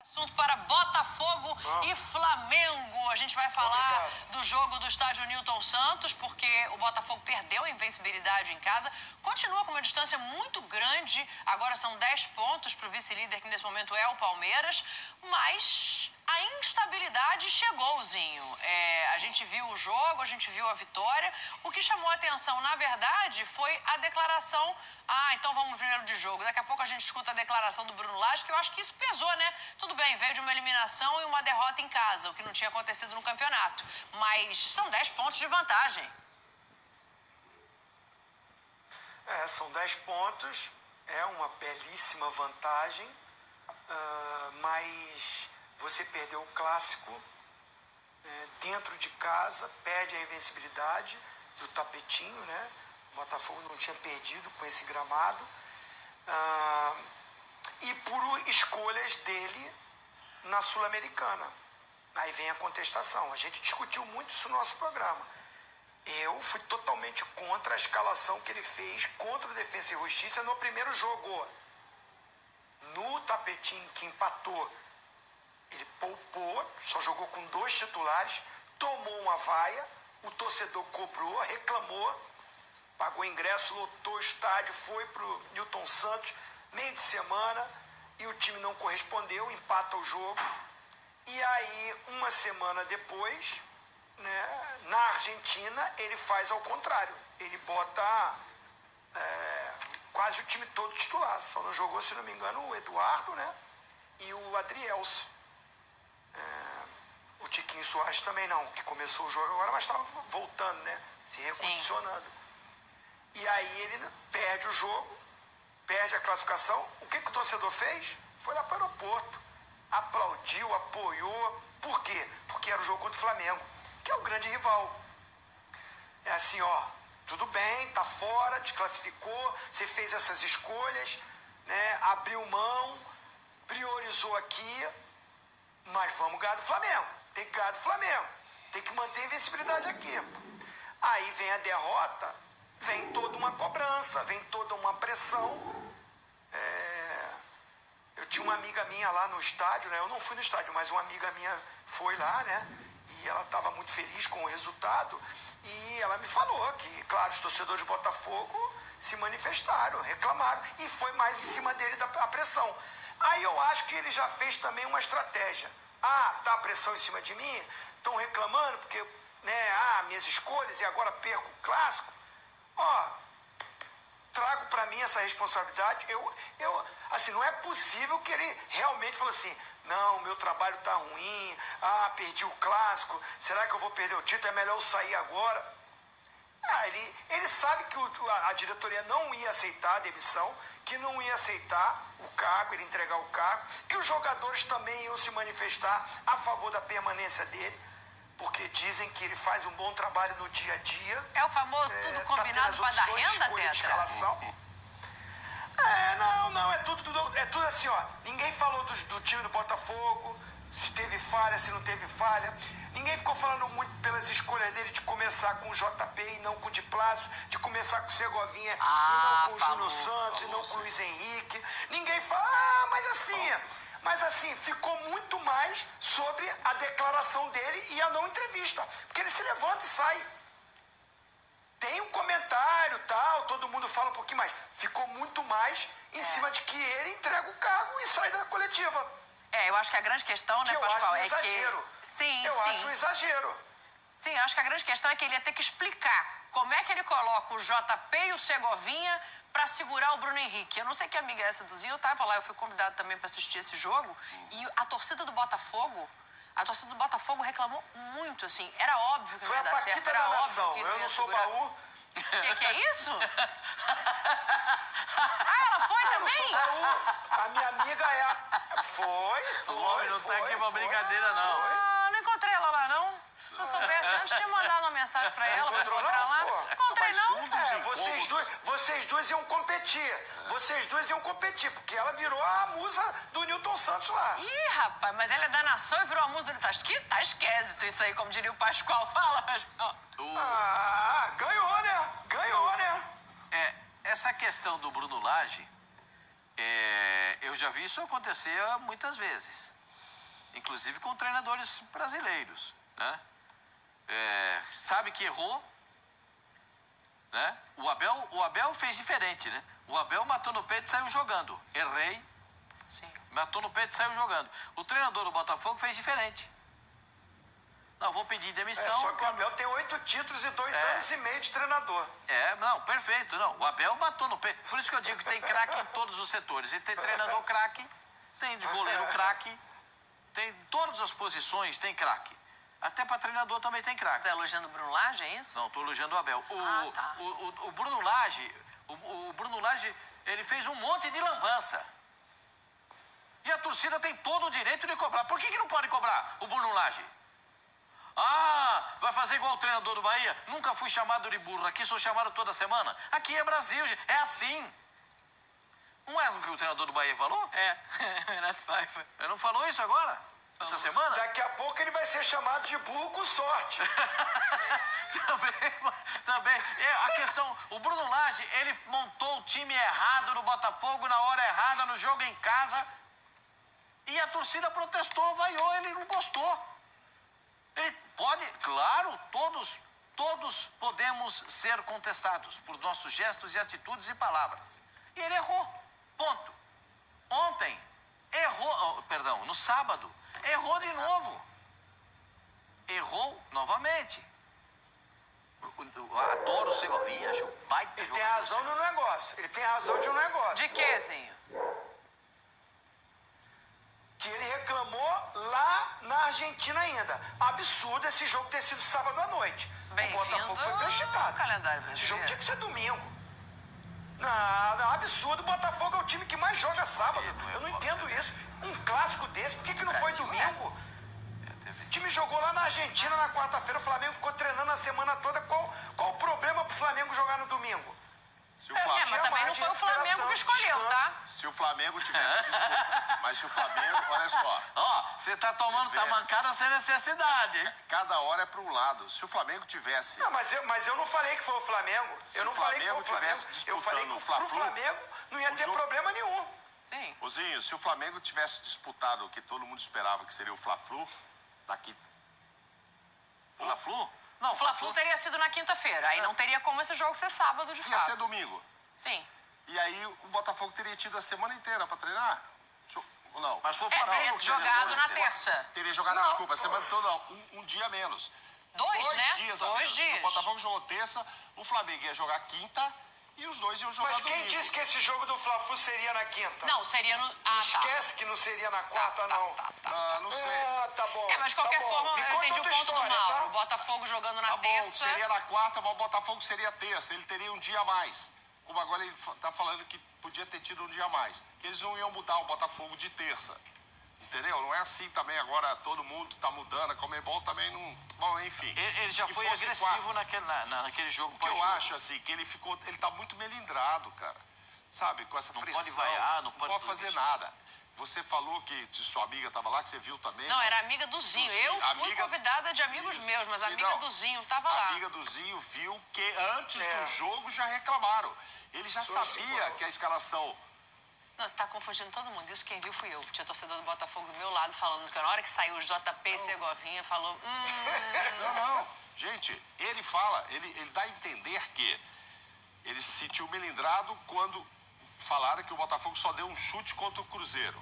Assunto para Botafogo e Flamengo. A gente vai falar do jogo do estádio Newton Santos, porque o Botafogo perdeu a invencibilidade em casa. Continua com uma distância muito grande. Agora são 10 pontos para o vice-líder, que nesse momento é o Palmeiras. Mas a instabilidade chegou, Zinho. A gente viu o jogo, a gente viu a vitória. O que chamou a atenção, na verdade, foi a declaração... então vamos primeiro de jogo. Daqui a pouco a gente escuta a declaração do Bruno Lage, que eu acho que isso pesou, né? Tudo bem, veio de uma eliminação e uma derrota em casa, o que não tinha acontecido no campeonato. Mas são 10 pontos de vantagem. São 10 pontos, é uma belíssima vantagem, mas você perdeu o clássico dentro de casa, perde a invencibilidade do tapetinho, né? O Botafogo não tinha perdido com esse gramado, e por escolhas dele na Sul-Americana. Aí vem a contestação. A gente discutiu muito isso no nosso programa. Eu fui totalmente contra a escalação que ele fez contra o Defensa e Justiça no primeiro jogo. No tapetinho que empatou, ele poupou, só jogou com 2 titulares, tomou uma vaia, o torcedor cobrou, reclamou, pagou ingresso, lotou o estádio, foi para o Newton Santos, meio de semana, e o time não correspondeu, empata o jogo. E aí, uma semana depois, né, na Argentina, ele faz ao contrário. Ele bota quase o time todo titular. Só não jogou, se não me engano, o Eduardo, né, e o Adrielso. O Tiquinho Soares também não, que começou o jogo agora, mas estava voltando, né, se recondicionando. Sim. E aí ele perde o jogo, perde a classificação. O que o torcedor fez? Foi lá para o aeroporto, aplaudiu, apoiou. Por quê? Porque era o jogo contra o Flamengo, que é o grande rival. É assim, tudo bem, tá fora, desclassificou, você fez essas escolhas, né, abriu mão, priorizou aqui, mas vamos ganhar do Flamengo. Tem que ganhar do Flamengo, tem que manter a invencibilidade aqui. Aí vem a derrota, vem toda uma cobrança, vem toda uma pressão. Eu tinha uma amiga minha lá no estádio, né? Eu não fui no estádio, mas uma amiga minha foi lá, né? E ela estava muito feliz com o resultado. E ela me falou que, claro, os torcedores de Botafogo se manifestaram, reclamaram. E foi mais em cima dele a pressão. Aí eu acho que ele já fez também uma estratégia. Tá a pressão em cima de mim? Estão reclamando porque, né, minhas escolhas e agora perco o clássico. Trago para mim essa responsabilidade. Assim, não é possível que ele realmente falou assim, não, meu trabalho tá ruim, perdi o clássico, será que eu vou perder o título? É melhor eu sair agora. Ele sabe que a diretoria não ia aceitar a demissão, que não ia aceitar o cargo, ele entregar o cargo, que os jogadores também iam se manifestar a favor da permanência dele, porque dizem que ele faz um bom trabalho no dia a dia. É o famoso tudo combinado para dar renda, Tetra? Não, é tudo assim, ninguém falou do time do Botafogo, se teve falha, se não teve falha. Ninguém ficou falando muito pelas escolhas dele de começar com o JP e não com o Di Plácido, de começar com o Segovinha e não com o Júnior Santos, e não com o Luiz Henrique. Ninguém fala, mas assim, ficou muito mais sobre a declaração dele e a não entrevista. Porque ele se levanta e sai. Tem um comentário, tal, todo mundo fala um pouquinho mais. Ficou muito mais em cima de que ele entrega o cargo e sai da coletiva. Eu acho que a grande questão, né, Pascoal, é que... Eu acho um exagero. Sim, eu acho que a grande questão é que ele ia ter que explicar como é que ele coloca o JP e o Segovinha para segurar o Bruno Henrique. Eu não sei que amiga é essa do Zinho, eu tava lá, eu fui convidado também para assistir esse jogo, e a torcida do Botafogo reclamou muito, assim, era óbvio que não ia dar certo, era óbvio que eu não sou baú. Que é isso? Ela foi também? Eu não sou baú. A minha amiga Foi. O homem não tá aqui pra brincadeira, não. Não encontrei ela lá, não. Se eu soubesse, antes tinha mandado uma mensagem pra ela, pra encontrar lá. Encontrei, não. Vocês duas iam competir. Porque ela virou a musa do Newton Santos lá. Ih, rapaz, mas ela é da nação e virou a musa do Newton Santos. Que tá esquisito isso aí, como diria o Pascoal. Fala, Pascoal. Ganhou, né? Essa questão do Bruno Lage, eu já vi isso acontecer muitas vezes. inclusive com treinadores brasileiros, né? Sabe que errou, né? O Abel fez diferente, né? O Abel matou no peito e saiu jogando. Errei. Sim. Matou no peito e saiu jogando. O treinador do Botafogo fez diferente. Não, vou pedir demissão. Só que o Abel tem 8 títulos e 2 anos e meio de treinador. Não, perfeito. Não, o Abel matou no peito. Por isso que eu digo que tem craque em todos os setores. E tem treinador craque, tem goleiro craque, tem todas as posições, tem craque. Até para treinador também tem craque. Tá elogiando o Bruno Lage, é isso? Não, estou elogiando o Abel. Tá. O Bruno Lage, o Bruno Lage, ele fez um monte de lambança. E a torcida tem todo o direito de cobrar. Por que não pode cobrar o Bruno Lage? Vai fazer igual o treinador do Bahia? Nunca fui chamado de burro. Aqui sou chamado toda semana. Aqui é Brasil, gente. É assim. Não é o que o treinador do Bahia falou? Renato Paiva. Ele não falou isso agora? Essa semana? Daqui a pouco ele vai ser chamado de burro com sorte. Também. A questão, o Bruno Lage, ele montou o time errado no Botafogo na hora errada, no jogo em casa. E a torcida protestou, vaiou, ele não gostou. Ele pode, claro, todos podemos ser contestados por nossos gestos e atitudes e palavras. E ele errou, ponto. Ontem, no sábado, errou de novo. Errou novamente. Eu adoro o Segovinha, acho baita. Ele tem razão no negócio. Ele tem razão de um negócio. De quê, Zinho? Que ele reclamou lá na Argentina ainda. Absurdo esse jogo ter sido sábado à noite. O Botafogo foi prejudicado. Calendário brasileiro. Esse jogo tinha que ser domingo. Não, absurdo. O Botafogo é o time que mais joga sábado. Eu não entendo isso. Um clássico desse, por que não foi domingo? O time jogou lá na Argentina na quarta-feira, o Flamengo ficou treinando a semana toda. Qual o problema pro Flamengo jogar no domingo? Mas também não foi o Flamengo que escolheu, tá? Se o Flamengo tivesse disputa. Mas se o Flamengo, olha só. Você tá tomando tamancada sem necessidade, hein? Cada hora é para um lado. Se o Flamengo tivesse. Não, mas eu não falei que foi o Flamengo. Se o Flamengo tivesse disputando eu falei que o Fla-Flu, pro Flamengo não ia ter problema nenhum. Sim. Ozinho, se o Flamengo tivesse disputado o que todo mundo esperava que seria o Fla-Flu, daqui. Fla-Flu? Não, o Fla-Flu teria sido na quinta-feira. Aí não teria como esse jogo ser sábado, de fato. Ia ser domingo. Sim. E aí o Botafogo teria tido a semana inteira para treinar? Não. Mas foi teria jogado na terça. Teria jogado, desculpa, a semana toda não. Um dia menos. Dois, né? Dias 2 dias. O Botafogo jogou terça, o Flamengo ia jogar quinta e os dois iam jogar domingo. Mas quem disse que esse jogo do Fla-Flu seria na quinta? Não, seria no... Esquece que não seria na quarta, não. Não sei. Tá bom. Mas de qualquer forma, eu entendi o ponto do Mauro. Tá? O Botafogo jogando na Tá bom, terça. seria na quarta, mas o Botafogo seria terça. Ele teria um dia a mais. Como agora ele tá falando que podia ter tido um dia a mais. Que eles não iam mudar o Botafogo de terça. Entendeu? Não é assim também agora, todo mundo tá mudando, a Comebol também não... Bom, enfim. Ele já foi agressivo naquele jogo. O que eu acho, assim, que ele tá muito melindrado, cara. Sabe, com essa pressão. Não pode vaiar, não pode fazer nada. Você falou que sua amiga tava lá, que você viu também. Não, era amiga do Zinho. Eu fui convidada de amigos meus, mas a amiga do Zinho tava lá. A amiga do Zinho viu que antes do jogo já reclamaram. Ele já sabia que a escalação... Não, você tá confundindo todo mundo. Isso quem viu fui eu. Tinha torcedor do Botafogo do meu lado falando que na hora que saiu o JP e Segovinha, falou... Não. Gente, ele fala, ele dá a entender que ele se sentiu melindrado quando falaram que o Botafogo só deu um chute contra o Cruzeiro.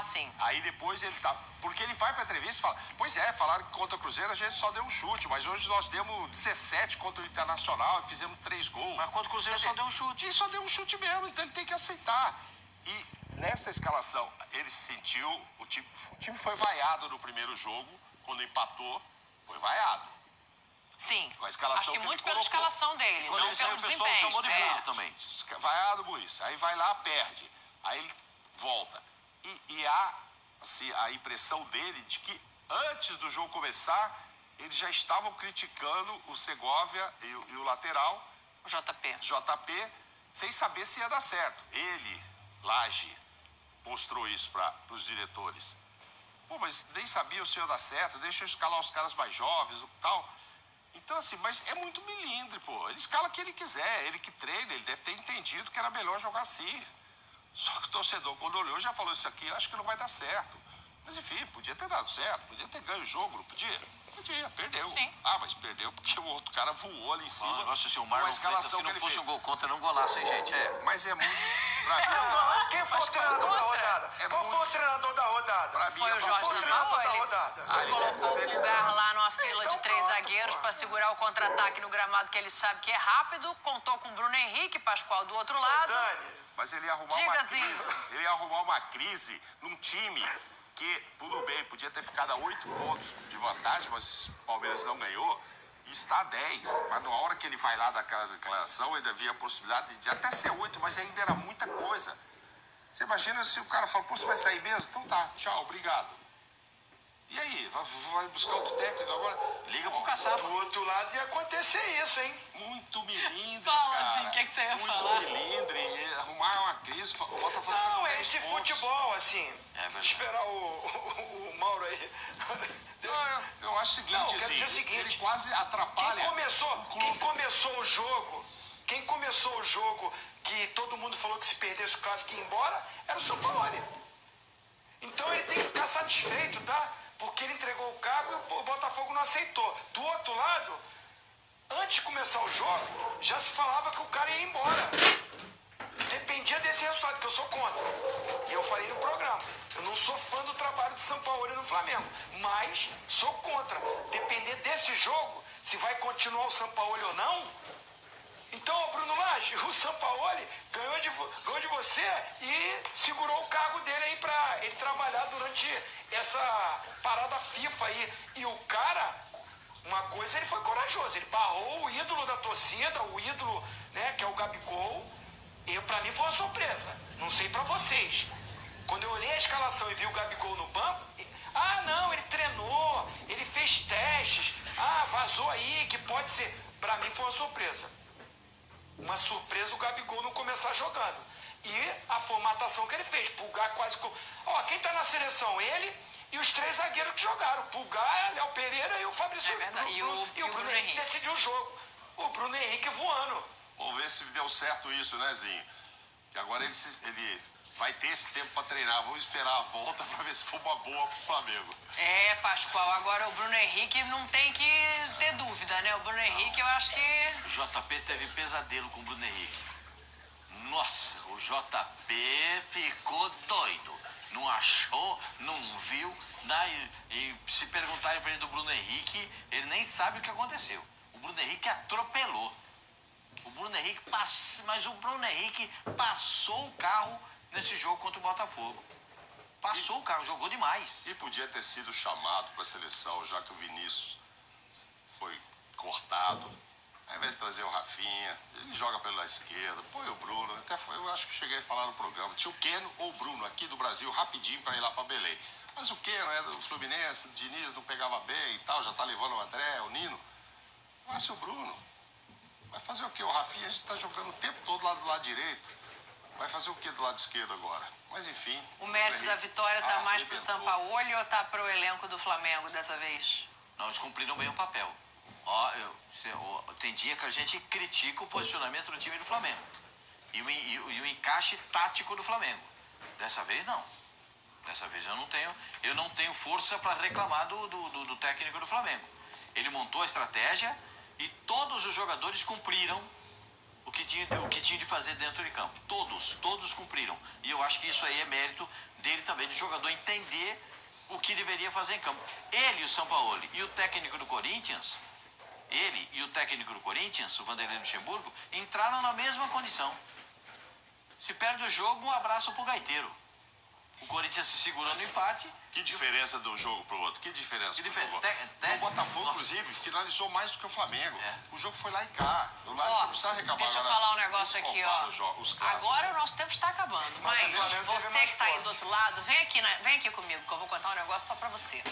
Sim. Aí depois ele tá... Porque ele vai pra entrevista e fala... Pois é, falaram que contra o Cruzeiro a gente só deu um chute, mas hoje nós demos 17 contra o Internacional e fizemos 3 gols. Mas contra o Cruzeiro só deu um chute. E só deu um chute mesmo, então ele tem que aceitar. E nessa escalação, ele se sentiu... O time foi vaiado no primeiro jogo, quando empatou, foi vaiado. Sim. Com a escalação acho que muito pela colocou. escalação dele, Quando não ele saiu, pelo o pessoal desempenho. chamou de burro também. Vaiado, burrice. Aí vai lá, perde. Aí ele volta. E há assim, a impressão dele de que antes do jogo começar, eles já estavam criticando o Segovia e o lateral. O JP. Sem saber se ia dar certo. Ele, Lage, mostrou isso para os diretores. Pô, mas nem sabia se ia dar certo, deixa eu escalar os caras mais jovens e tal. Então, assim, mas é muito milindre, pô. Ele escala o que ele quiser, ele que treina, ele deve ter entendido que era melhor jogar assim. Só que o torcedor, quando olhou, já falou isso aqui, acho que não vai dar certo. Mas enfim, podia ter dado certo, podia ter ganho o jogo, não podia? Podia, perdeu. Sim. Ah, mas perdeu porque o outro cara voou ali em cima. Negócio assim, o com a Marlon escalação Freitas, se que não ele fosse fez. um gol contra, era um golaço, hein, gente? Mas é muito... Pra mim, Quem foi o treinador da rodada? Qual foi o treinador da rodada? pra mim, Foi o Jorge Qual foi o treinador da Sampaoli. rodada? Colocou o Pulgar lá numa fila Então de 3 pronto, zagueiros pô. para segurar o contra-ataque no gramado que ele sabe que é rápido. Contou com o Bruno Henrique, Pascoal do outro lado. Dani, Mas ele ia arrumar Diga, uma Zinho. crise. Ele ia arrumar uma crise num time que, tudo bem, podia ter ficado a 8 pontos de vantagem, mas o Palmeiras não ganhou. E está a 10. Mas na hora que ele vai lá daquela declaração, ainda havia a possibilidade de até ser 8, mas ainda era muita coisa. Você imagina se o cara fala, pô, você vai sair mesmo? Então tá, tchau, obrigado. E aí, vai buscar outro técnico agora? Liga pro Caçapa. do outro lado ia acontecer isso, hein? Muito milindre, Fala, cara. Zinho, o que você ia muito falar? milindre, e arrumar uma crise. O Botafogo Não, pegou é 10 esse pontos. futebol, assim. É verdade. Esperar o Mauro aí. Não, eu acho o seguinte, Não, eu quero dizer assim, o seguinte, ele quase atrapalha Quem começou o jogo, que todo mundo falou que se perdesse o clássico ia embora, era o Sampaoli. Então ele tem que ficar satisfeito, tá? Porque ele entregou o cargo e o Botafogo não aceitou. Do outro lado, antes de começar o jogo, já se falava que o cara ia embora. Dependia desse resultado, que eu sou contra. E eu falei no programa. Eu não sou fã do trabalho do Sampaoli no Flamengo, mas sou contra. Depender desse jogo, se vai continuar o Sampaoli ou não. Então, Bruno Lage, o Sampaoli ganhou de você e segurou o cargo dele aí pra ele trabalhar durante essa parada FIFA aí. E o cara, uma coisa, ele foi corajoso. Ele barrou o ídolo da torcida, o ídolo, né, que é o Gabigol. E pra mim foi uma surpresa. Não sei pra vocês. Quando eu olhei a escalação e vi o Gabigol no banco, não, ele treinou, ele fez testes, vazou aí, que pode ser. Pra mim foi uma surpresa. Uma surpresa o Gabigol não começar jogando. E a formatação que ele fez. Pulgar quase... quem tá na seleção? Ele e os 3 zagueiros que jogaram. Pulgar, Léo Pereira e o Fabrício. É verdade. E o Bruno Henrique decidiu o jogo. O Bruno Henrique voando. Vamos ver se deu certo isso, né, Zinho? Que agora ele vai ter esse tempo para treinar. Vamos esperar a volta para ver se for uma boa pro Flamengo. É, Pascoal, agora o Bruno Henrique não tem que ter dúvida, né? O Bruno Henrique, eu acho que... O JP teve pesadelo com o Bruno Henrique. Nossa, o JP ficou doido. Não achou, não viu. E se perguntarem para ele do Bruno Henrique, ele nem sabe o que aconteceu. O Bruno Henrique atropelou. O Bruno Henrique mas o Bruno Henrique passou o carro nesse jogo contra o Botafogo. Passou o carro, jogou demais. E podia ter sido chamado para a seleção, já que o Vinícius foi cortado. Ao invés de trazer o Rafinha, ele joga pela esquerda, põe o Bruno. Até eu acho que cheguei a falar no programa. Tinha o Keno ou o Bruno aqui do Brasil, rapidinho para ir lá para Belém. Mas o Keno é do Fluminense, o Diniz não pegava bem e tal, já tá levando o André, o Nino. Mas o Bruno vai fazer o quê? O Rafinha, a gente tá jogando o tempo todo lá do lado direito. Vai fazer o quê do lado esquerdo agora? Mas enfim. O mérito da vitória tá mais pro arrebentou. Sampaoli ou tá pro elenco do Flamengo dessa vez? Não, eles cumpriram bem o papel. Tem dia que a gente critica o posicionamento do time do Flamengo. E o encaixe tático do Flamengo. Dessa vez não. Dessa vez eu não tenho força para reclamar do técnico do Flamengo. Ele montou a estratégia e todos os jogadores cumpriram o que tinha de fazer dentro de campo. Todos cumpriram. E eu acho que isso aí é mérito dele também, do jogador entender o que deveria fazer em campo. Ele, o Sampaoli, e o técnico do Corinthians, o Vanderlei Luxemburgo, entraram na mesma condição. Se perde o jogo, um abraço pro gaiteiro. O Corinthians se segurou no empate. Que diferença de um jogo pro outro? Que diferença? diferença? O Botafogo, inclusive, finalizou mais do que o Flamengo. O jogo foi lá e cá. O Laje não precisa reclamar. Deixa eu agora. falar um negócio aqui, ó. Os clássicos. Agora o nosso tempo está acabando. Mas você que tá aí do outro lado, vem aqui comigo, que eu vou contar um negócio só pra você.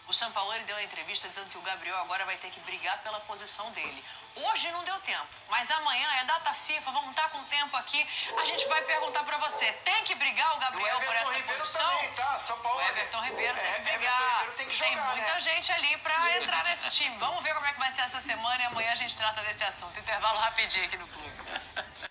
O Sampaoli deu uma entrevista dizendo que o Gabriel agora vai ter que brigar pela posição dele. Hoje não deu tempo, mas amanhã é data FIFA, vamos estar com tempo aqui. A gente vai perguntar pra você, tem que brigar o Gabriel por essa posição? Também, tá? São Paulo. O Everton Ribeiro tem que brigar. Everton Ribeiro tem que jogar, tem muita né? gente ali pra entrar nesse time. Vamos ver como é que vai ser essa semana e amanhã a gente trata desse assunto. Intervalo rapidinho aqui no clube.